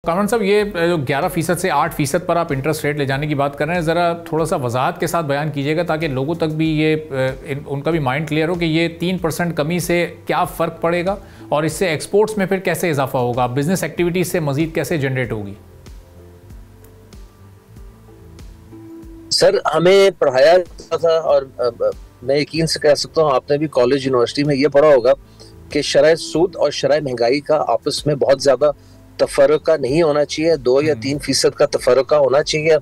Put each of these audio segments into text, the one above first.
کامران صاحب، یہ جو 11% سے 8% پر آپ انٹرسٹ ریٹ لے جانے کی بات کر رہے ہیں، ذرا تھوڑا سا وضاحت کے ساتھ بیان کیجیے گا تاکہ لوگوں تک بھی یہ ان کا بھی مائنڈ کلیئر ہو کہ یہ 3% کمی سے کیا فرق پڑے گا اور اس سے ایکسپورٹس میں پھر کیسے اضافہ ہوگا، بزنس ایکٹیویٹیز سے مزید کیسے جنریٹ ہوگی؟ سر، ہمیں پڑھایا تھا اور میں یقین سے کہہ سکتا ہوں آپ نے بھی کالج یونیورسٹی میں یہ پڑھا ہوگا کہ شرح سود اور شرح مہنگائی کا آپس میں بہت زیادہ تفرقہ نہیں ہونا چاہیے، 2 یا 3% کا تفرقہ ہونا چاہیے۔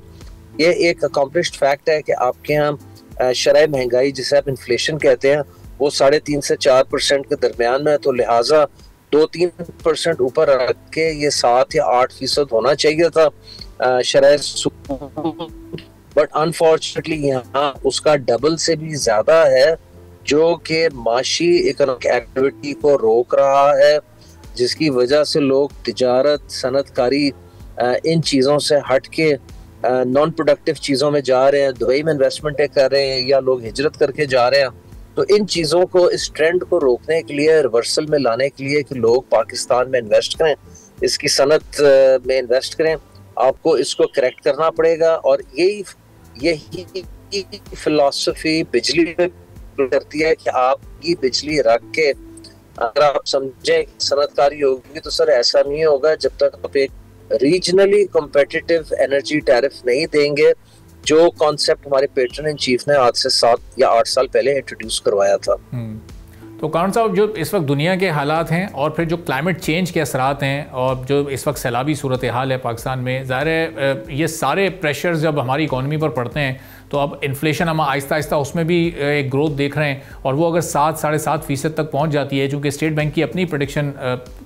یہ ایک اکمپلشڈ فیکٹ ہے کہ آپ کے ہاں شرح مہنگائی جسے آپ انفلیشن کہتے ہیں وہ 3.5 سے 4% کے درمیان میں ہے، تو لہٰذا 2-3% اوپر رکھ کے یہ 7 یا 8% ہونا چاہیے تھا شرح سود، بٹ انفارچونیٹلی یہاں اس کا ڈبل سے بھی زیادہ ہے، جو کہ معاشی اکنامک ایکٹیویٹی کو روک رہا ہے، جس کی وجہ سے لوگ تجارت، صنعت کاری ان چیزوں سے ہٹ کے نان پروڈکٹیو چیزوں میں جا رہے ہیں، دبئی میں انویسٹمنٹیں کر رہے ہیں یا لوگ ہجرت کر کے جا رہے ہیں۔ تو ان چیزوں کو، اس ٹرینڈ کو روکنے کے لیے، ریورسل میں لانے کے لیے کہ لوگ پاکستان میں انویسٹ کریں، اس کی صنعت میں انویسٹ کریں، آپ کو اس کو کریکٹ کرنا پڑے گا۔ اور یہی فلسفی بجلی میں کرتی ہے کہ آپ کی بجلی رکھ کے اگر آپ سمجھیں صنعت کاری ہوگی تو سر ایسا نہیں ہوگا جب تک آپ ایک ریجنلی کمپیٹیٹیو انرجی ٹیرف نہیں دیں گے، جو کانسیپٹ ہمارے پیٹرن ان چیف نے آج سے 7 یا 8 سال پہلے انٹروڈیوس کروایا تھا۔ تو کامران صاحب، جو اس وقت دنیا کے حالات ہیں اور پھر جو کلائمیٹ چینج کے اثرات ہیں اور جو اس وقت سیلابی صورتحال ہے پاکستان میں، ظاہر ہے یہ سارے پریشرز جب ہماری اکانومی پر پڑتے ہیں تو اب انفلیشن ہم آہستہ آہستہ اس میں بھی ایک گروتھ دیکھ رہے ہیں، اور وہ اگر 7-7.5% تک پہنچ جاتی ہے، چونکہ اسٹیٹ بینک کی اپنی پریڈکشن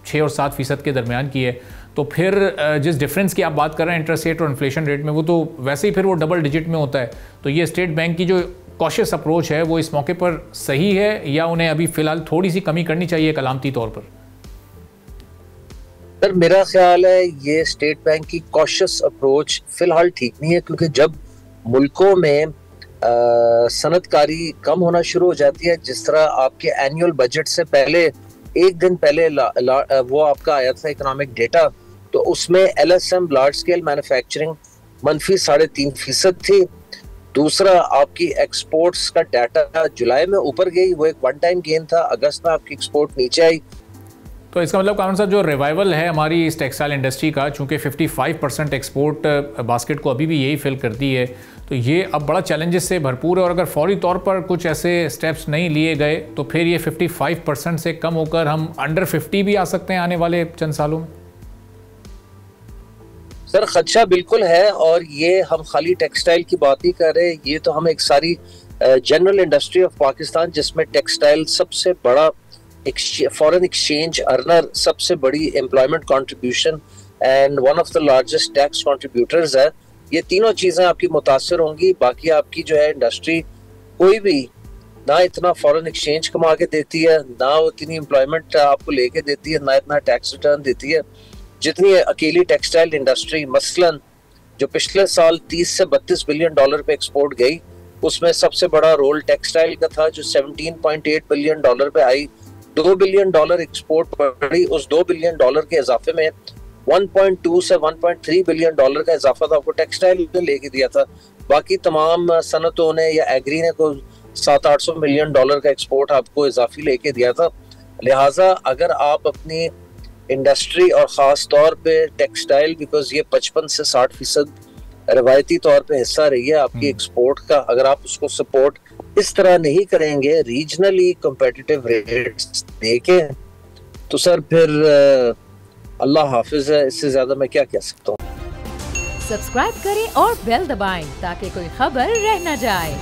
6 اور 7% کے درمیان کی ہے، تو پھر جس ڈفرینس کی آپ بات کر رہے ہیں انٹرسٹ ریٹ اور انفلیشن ریٹ میں، وہ تو ویسے ہی پھر وہ ڈبل ڈیجٹ میں ہوتا ہے۔ تو یہ اسٹیٹ بینک کی جو کوشش اپروچ ہے وہ اس موقع پر صحیح ہے یا انہیں ابھی فی الحال تھوڑی سی کمی کرنی چاہیے علامتی طور پر؟ سر، میرا خیال ہے یہ اسٹیٹ بینک کی کوشش اپروچ فی الحال ٹھیک نہیں ہے، کیونکہ جب ملکوں میں صنعت کاری کم ہونا شروع ہو جاتی ہے، جس طرح آپ کے اینیول بجٹ سے پہلے ایک دن پہلے وہ آپ کا آیا تھا اکنامک ڈیٹا، تو اس میں LSM لارج اسکیل مینوفیکچرنگ -3.5% تھی۔ دوسرا، آپ کی ایکسپورٹس کا ڈیٹا جولائی میں اوپر گئی، وہ ایک ون ٹائم گین تھا، اگست میں آپ کی ایکسپورٹ نیچے آئی۔ تو اس کا مطلب کامران صاحب، جو ریوائول ہے ہماری اس ٹیکسٹائل انڈسٹری کا، چونکہ 55% ایکسپورٹ باسکٹ کو ابھی بھی یہی فل کرتی ہے، تو یہ اب بڑا چیلنجز سے بھرپور ہے، اور اگر فوری طور پر کچھ ایسے سٹیپس نہیں لیے گئے تو پھر یہ 55% سے کم ہو کر ہم انڈر 50 بھی آ سکتے ہیں آنے والے چند سالوں میں۔ سر، خدشہ بالکل ہے، اور یہ ہم خالی ٹیکسٹائل کی بات نہیں کر رہے، یہ تو ہم ایک ساری جنرل انڈسٹری آف پاکستان، جس میں ٹیکسٹائل سب سے بڑا فورن ایکسچینج ارنر، سب سے بڑی employment contribution and one of the largest tax contributors ہے، یہ تینوں چیزیں آپ کی متاثر ہوں گی۔ باقی آپ کی جو ہے انڈسٹری کوئی بھی نہ اتنا فورن ایکسچینج کما کے دیتی ہے، نہ اتنی امپلائمنٹ آپ کو لے کے دیتی ہے، نہ اتنا ٹیکس ریٹرن دیتی ہے جتنی اکیلی ٹیکسٹائل انڈسٹری۔ مثلاً جو پچھلے سال 30 سے 32 بلین ڈالر پہ ایکسپورٹ گئی، اس میں سب سے بڑا رول ٹیکسٹائل کا تھا، جو 17.8 بلین ڈالر پہ آئی۔ 2 بلین ڈالر ایکسپورٹ بڑھی، اس 2 بلین ڈالر کے اضافے میں 1.2 سے 1.3 بلین ڈالر کا اضافہ تھا، آپ کو ٹیکسٹائل نے لے کے دیا تھا۔ باقی تمام صنعتوں نے یا ایگری نے کو 700-800 ملین ڈالر کا ایکسپورٹ آپ کو اضافی لے کے دیا تھا۔ لہٰذا اگر آپ اپنی انڈسٹری اور خاص طور پہ ٹیکسٹائل، بیکاز یہ 55 سے 60% روایتی طور پہ حصہ رہی ہے آپ کی ایکسپورٹ کا، اگر آپ اس کو سپورٹ اس طرح نہیں کریں گے، ریجنلی کمپیٹیٹیو ریٹس دے کے، تو سر پھر اللہ حافظ ہے، اس سے زیادہ میں کیا کہہ سکتا ہوں۔ سبسکرائب کریں اور بیل دبائیں تاکہ کوئی خبر رہ نہ جائے۔